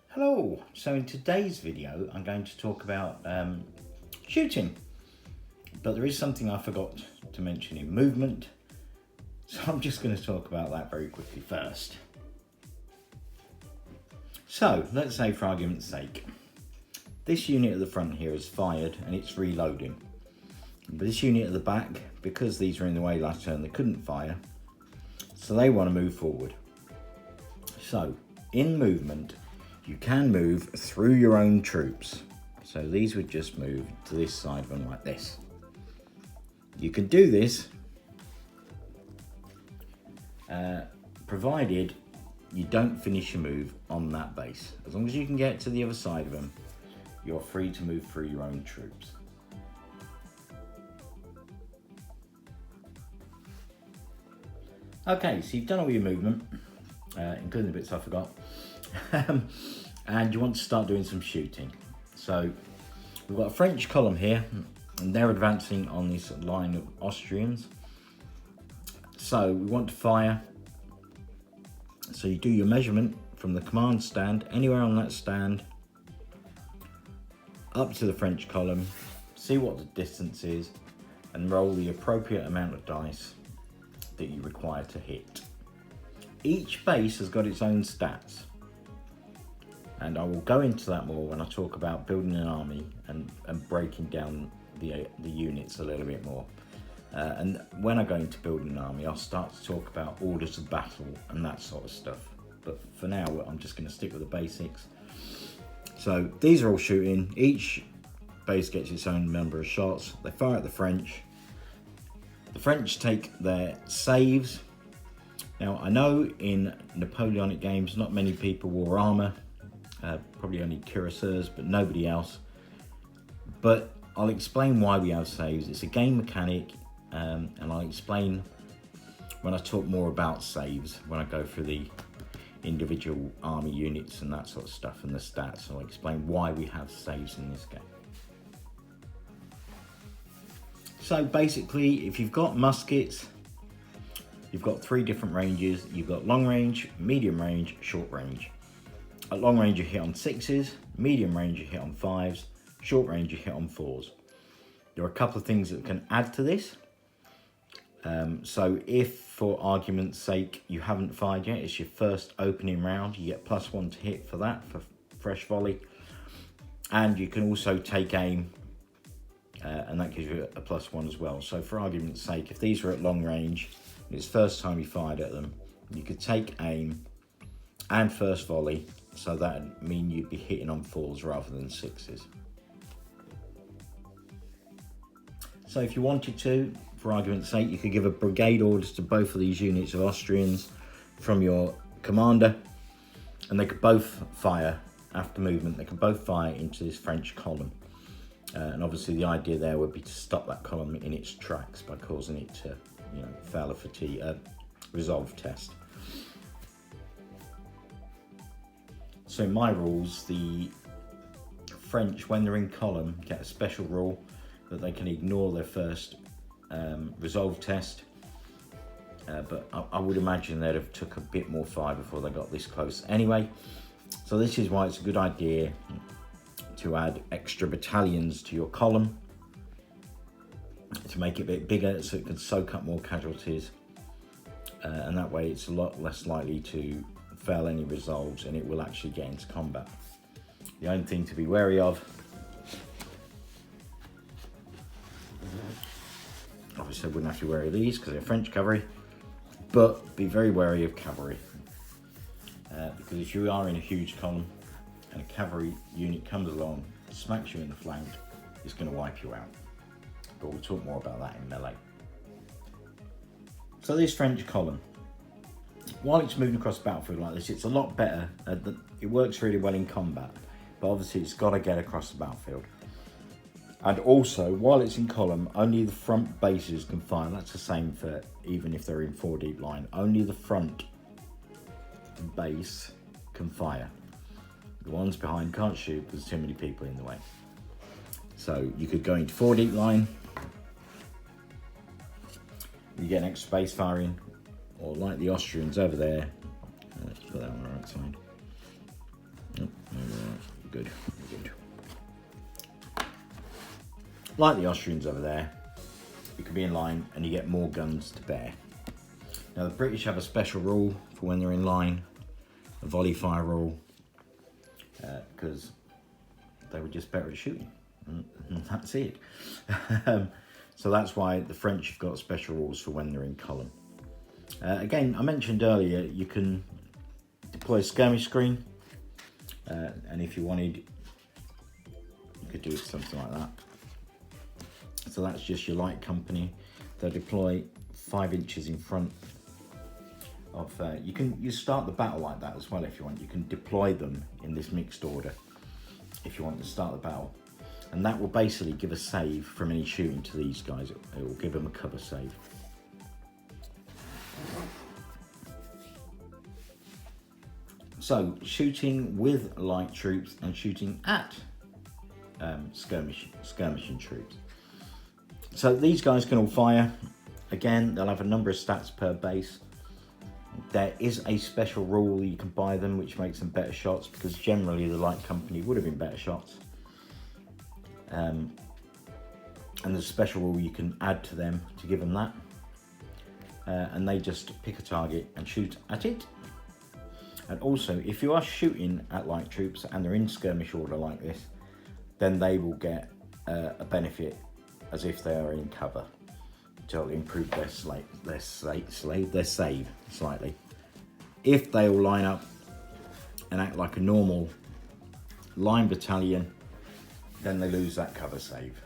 Hello, so in today's video I'm going to talk about shooting, but there is something I forgot to mention in movement, so I'm just going to talk about that very quickly first. So let's say, for argument's sake, this unit at the front here is fired and it's reloading, but this unit at the back, because these were in the way last turn, they couldn't fire, so they want to move forward. So in movement, you can move through your own troops. So these would just move to this side of them like this. You can do this provided you don't finish your move on that base. As long as you can get to the other side of them, you're free to move through your own troops. Okay, so you've done all your movement, including the bits I forgot. And you want to start doing some shooting. So we've got a French column here, and they're advancing on this line of Austrians. So we want to fire. So you do your measurement from the command stand, anywhere on that stand, up to the French column, see what the distance is, and roll the appropriate amount of dice that you require to hit. Each base has got its own stats, and I will go into that more when I talk about building an army and breaking down the units a little bit more. And when I go into building an army, I'll start to talk about orders of battle and that sort of stuff. But for now, I'm just going to stick with the basics. So these are all shooting. Each base gets its own number of shots. They fire at the French. The French take their saves. Now, I know in Napoleonic games, not many people wore armour. Probably only cuirassiers, but nobody else. But I'll explain why we have saves. It's a game mechanic, and I'll explain when I talk more about saves, when I go through the individual army units and that sort of stuff and the stats. I'll explain why we have saves in this game. So basically, if you've got muskets, you've got three different ranges. You've got long range, medium range, short range. At long range you hit on 6s, medium range you hit on 5s, short range you hit on 4s. There are a couple of things that can add to this. So if, for argument's sake, you haven't fired yet, it's your first opening round, you get +1 to hit for that, for fresh volley. And you can also take aim, and that gives you a +1 as well. So for argument's sake, if these were at long range, and it's the first time you fired at them, you could take aim and first volley, so that would mean you'd be hitting on 4s rather than 6s. So if you wanted to, for argument's sake, you could give a brigade orders to both of these units of Austrians from your commander, and they could both fire after movement. They could both fire into this French column. And obviously the idea there would be to stop that column in its tracks by causing it to, fail a fatigue, resolve test. So in my rules, the French, when they're in column, get a special rule that they can ignore their first resolve test. But I would imagine they'd have took a bit more fire before they got this close anyway. So this is why it's a good idea to add extra battalions to your column to make it a bit bigger so it can soak up more casualties. And that way it's a lot less likely to fail any resolves, and it will actually get into combat. The only thing to be wary of, obviously I wouldn't have to be wary of these because they're French cavalry, but be very wary of cavalry, because if you are in a huge column and a cavalry unit comes along, smacks you in the flank, it's going to wipe you out. But we'll talk more about that in melee. So this French column, while it's moving across the battlefield like this, it's a lot better. It works really well in combat, but obviously it's got to get across the battlefield. And also, while it's in column, only the front bases can fire. That's the same for even if they're in 4 deep line. Only the front base can fire. The ones behind can't shoot because there's too many people in the way. So you could go into 4 deep line. You get an extra base firing. or like the Austrians over there, let's put that on the right side. Good, good. Like the Austrians over there, you can be in line and you get more guns to bear. Now the British have a special rule for when they're in line, a volley fire rule, because they were just better at shooting, and that's it. So that's why the French have got special rules for when they're in column. Again, I mentioned earlier, you can deploy a skirmish screen, and if you wanted, you could do something like that. So that's just your light company. They'll deploy 5 inches in front of, you start the battle like that as well if you want. You can deploy them in this mixed order if you want to start the battle. And that will basically give a save from any shooting to these guys. It will give them a cover save. So shooting with light troops and shooting at skirmishing troops. So these guys can all fire. Again, they'll have a number of stats per base. There is a special rule you can buy them which makes them better shots, because generally the light company would have been better shots. And there's a special rule you can add to them to give them that. And they just pick a target and shoot at it. And also, if you are shooting at light troops and they're in skirmish order like this, then they will get a benefit as if they are in cover. To improve their save slightly. If they all line up and act like a normal line battalion, then they lose that cover save.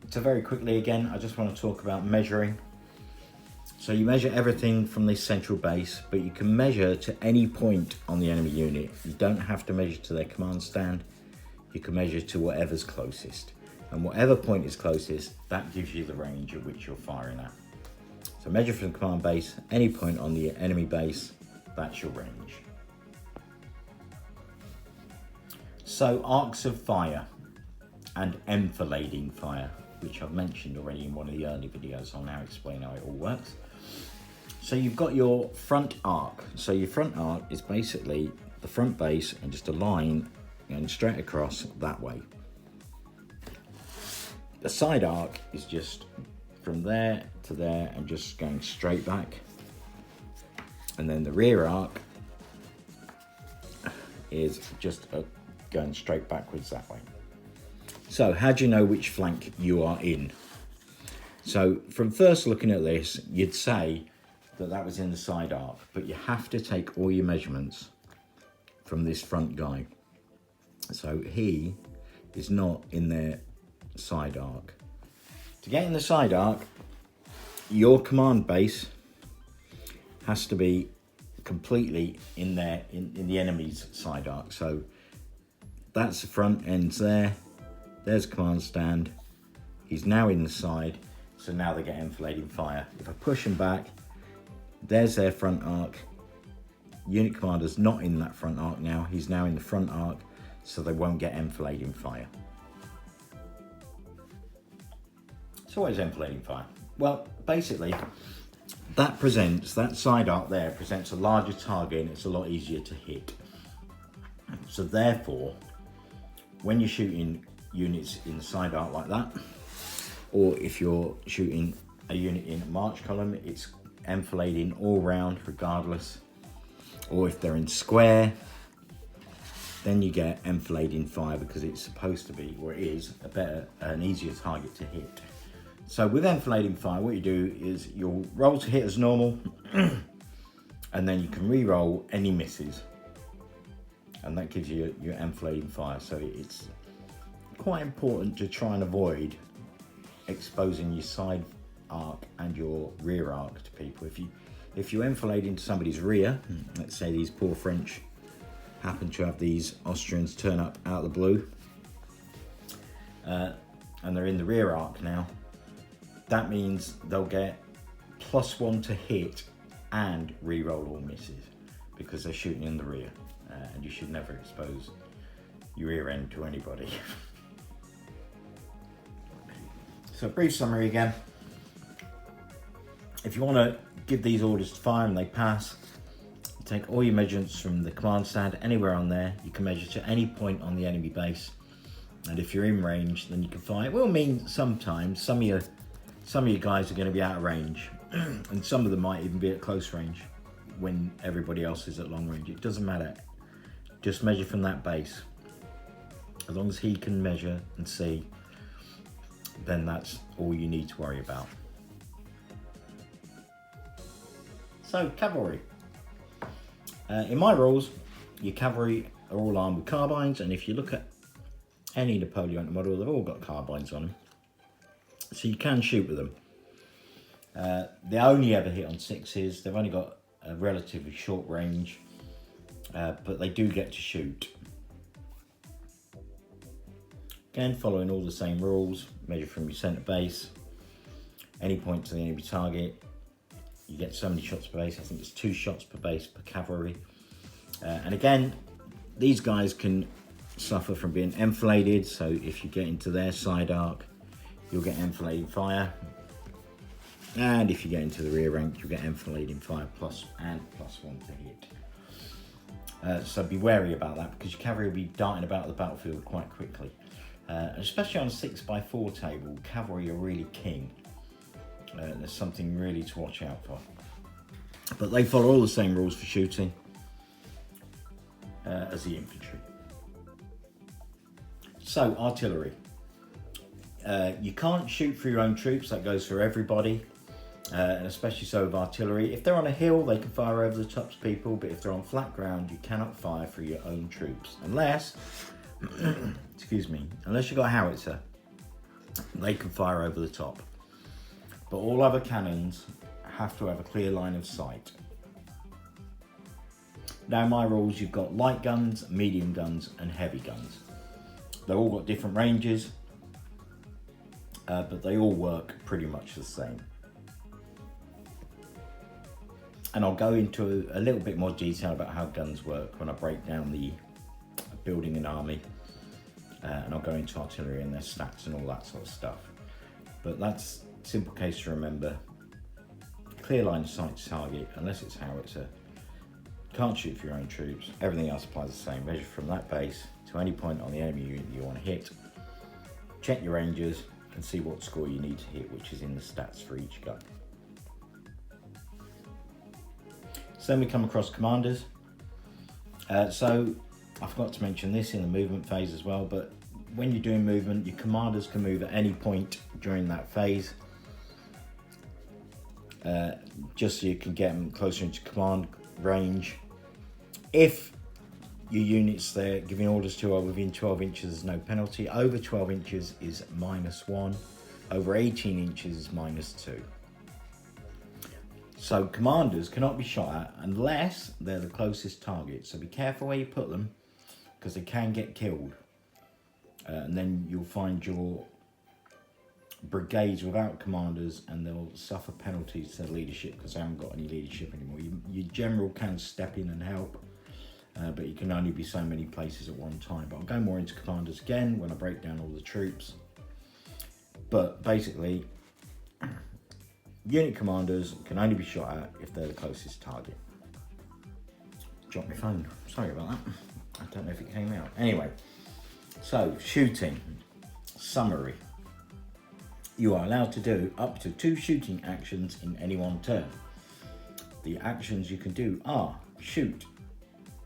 So very quickly again, I just want to talk about measuring. So you measure everything from this central base, but you can measure to any point on the enemy unit. You don't have to measure to their command stand. You can measure to whatever's closest. And whatever point is closest, that gives you the range at which you're firing at. So measure from the command base, any point on the enemy base, that's your range. So arcs of fire and enfilading fire, which I've mentioned already in one of the early videos. I'll now explain how it all works. So you've got your front arc. So your front arc is basically the front base and just a line going straight across that way. The side arc is just from there to there and just going straight back. And then the rear arc is just going straight backwards that way. So how do you know which flank you are in? So from first looking at this, you'd say that that was in the side arc, but you have to take all your measurements from this front guy. So he is not in their side arc. To get in the side arc, your command base has to be completely in there in the enemy's side arc. So that's the front ends there. There's command stand. He's now in the side, so now they get enfilading fire. If I push them back, there's their front arc. Unit commander's not in that front arc now. He's now in the front arc, so they won't get enfilading fire. So what is enfilading fire? Well, basically, that side arc there presents a larger target and it's a lot easier to hit. So therefore, when you're shooting units in the side arc like that, or if you're shooting a unit in a march column, it's enfilading all round regardless. Or if they're in square, then you get enfilading fire because it's supposed to be, or it is, an easier target to hit. So with enfilading fire, what you do is you'll roll to hit as normal, and then you can re-roll any misses. And that gives you your enfilading fire. So it's quite important to try and avoid exposing your side arc and your rear arc to people. If you enfilade into somebody's rear, let's say these poor French happen to have these Austrians turn up out of the blue, and they're in the rear arc now, that means they'll get +1 to hit and re-roll all misses because they're shooting in the rear, and you should never expose your rear end to anybody. So brief summary again. If you want to give these orders to fire and they pass, you take all your measurements from the command stand, anywhere on there. You can measure to any point on the enemy base, and if you're in range, then you can fire. It will mean sometimes some of your guys are going to be out of range, and some of them might even be at close range when everybody else is at long range. It doesn't matter. Just measure from that base. As long as he can measure and see, then that's all you need to worry about. So, cavalry. In my rules, your cavalry are all armed with carbines, and if you look at any Napoleonic model, they've all got carbines on them. So you can shoot with them. They only ever hit on 6s. They've only got a relatively short range, but they do get to shoot. Again, following all the same rules, measure from your centre base, any point to the enemy target. You get so many shots per base. I think it's 2 shots per base per cavalry. And again, these guys can suffer from being enfiladed, so if you get into their side arc, you'll get enfilading fire. And if you get into the rear rank, you'll get enfilading fire +1 to hit. So be wary about that, because your cavalry will be darting about the battlefield quite quickly. Especially on a 6x4 table, cavalry are really king. There's something really to watch out for. But they follow all the same rules for shooting as the infantry. So, artillery. You can't shoot for your own troops, that goes for everybody. And especially so with artillery. If they're on a hill, they can fire over the tops of people, but if they're on flat ground, you cannot fire for your own troops. Unless, excuse me, unless you've got a howitzer, they can fire over the top. But all other cannons have to have a clear line of sight. Now, in my rules, you've got light guns, medium guns, and heavy guns. They've all got different ranges, but they all work pretty much the same. And I'll go into a little bit more detail about how guns work when I break down the building an army, and I'll go into artillery and their stats and all that sort of stuff. But that's a simple case to remember. Clear line of sight to target, unless it's howitzer. Can't shoot for your own troops. Everything else applies the same. Measure from that base to any point on the enemy unit you want to hit. Check your ranges and see what score you need to hit, which is in the stats for each gun. So then we come across commanders. So I forgot to mention this in the movement phase as well, but when you're doing movement, your commanders can move at any point during that phase, just so you can get them closer into command range. If your units they're giving orders to are within 12 inches, there's no penalty. Over 12 inches is -1. Over 18 inches is -2. So commanders cannot be shot at unless they're the closest target. So be careful where you put them, because they can get killed. And then you'll find your brigades without commanders, and they'll suffer penalties to leadership because they haven't got any leadership anymore. Your general can step in and help, but you can only be so many places at one time. But I'll go more into commanders again when I break down all the troops. But basically, unit commanders can only be shot at if they're the closest target. Dropped my phone, sorry about that. I don't know if it came out. Anyway, so shooting, summary. You are allowed to do up to 2 shooting actions in any one turn. The actions you can do are shoot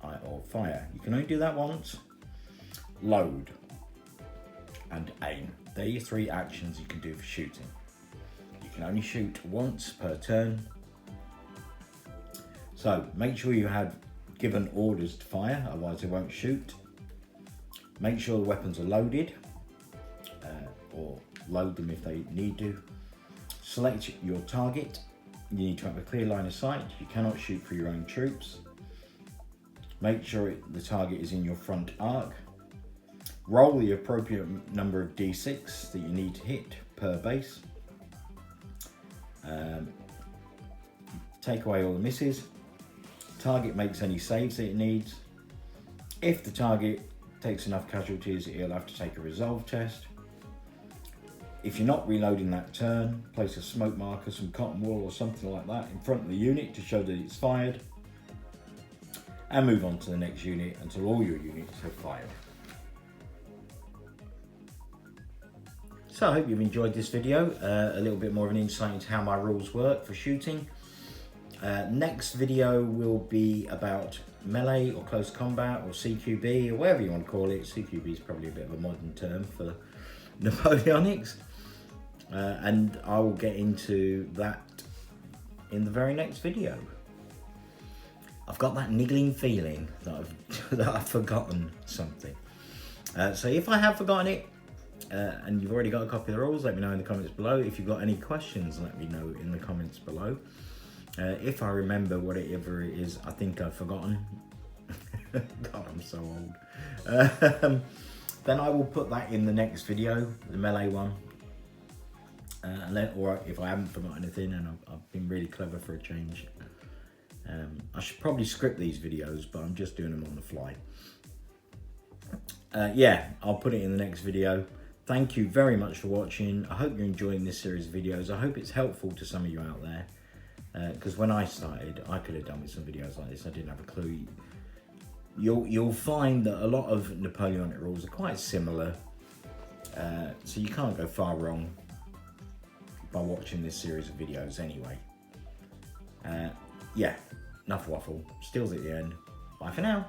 or fire. You can only do that once. Load and aim. They're your 3 actions you can do for shooting. You can only shoot once per turn. So make sure you have given orders to fire, otherwise they won't shoot. Make sure the weapons are loaded, or load them if they need to. Select your target. You need to have a clear line of sight. You cannot shoot for your own troops. Make sure the target is in your front arc. Roll the appropriate number of d6 that you need to hit per base. Take away all the misses. Target makes any saves that it needs. If the target takes enough casualties, it'll have to take a resolve test. If you're not reloading that turn, place a smoke marker, some cotton wool or something like that in front of the unit to show that it's fired, and move on to the next unit until all your units have fired. So I hope you've enjoyed this video, a little bit more of an insight into how my rules work for shooting. Next video will be about melee or close combat or CQB or whatever you want to call it. CQB is probably a bit of a modern term for Napoleonics. And I will get into that in the very next video. I've got that niggling feeling that I've forgotten something. So if I have forgotten it, and you've already got a copy of the rules, let me know in the comments below. If you've got any questions, let me know in the comments below. If I remember whatever it is I think I've forgotten, God, I'm so old, then I will put that in the next video, the melee one. Or if I haven't forgotten anything and I've been really clever for a change, I should probably script these videos, but I'm just doing them on the fly. Yeah, I'll put it in the next video. Thank you very much for watching. I hope you're enjoying this series of videos. I hope it's helpful to some of you out there, because when I started, I could have done with some videos like this. I didn't have a clue. You'll find that a lot of Napoleonic rules are quite similar, so you can't go far wrong by watching this series of videos anyway. Yeah, enough waffle. Stills at the end. Bye for now.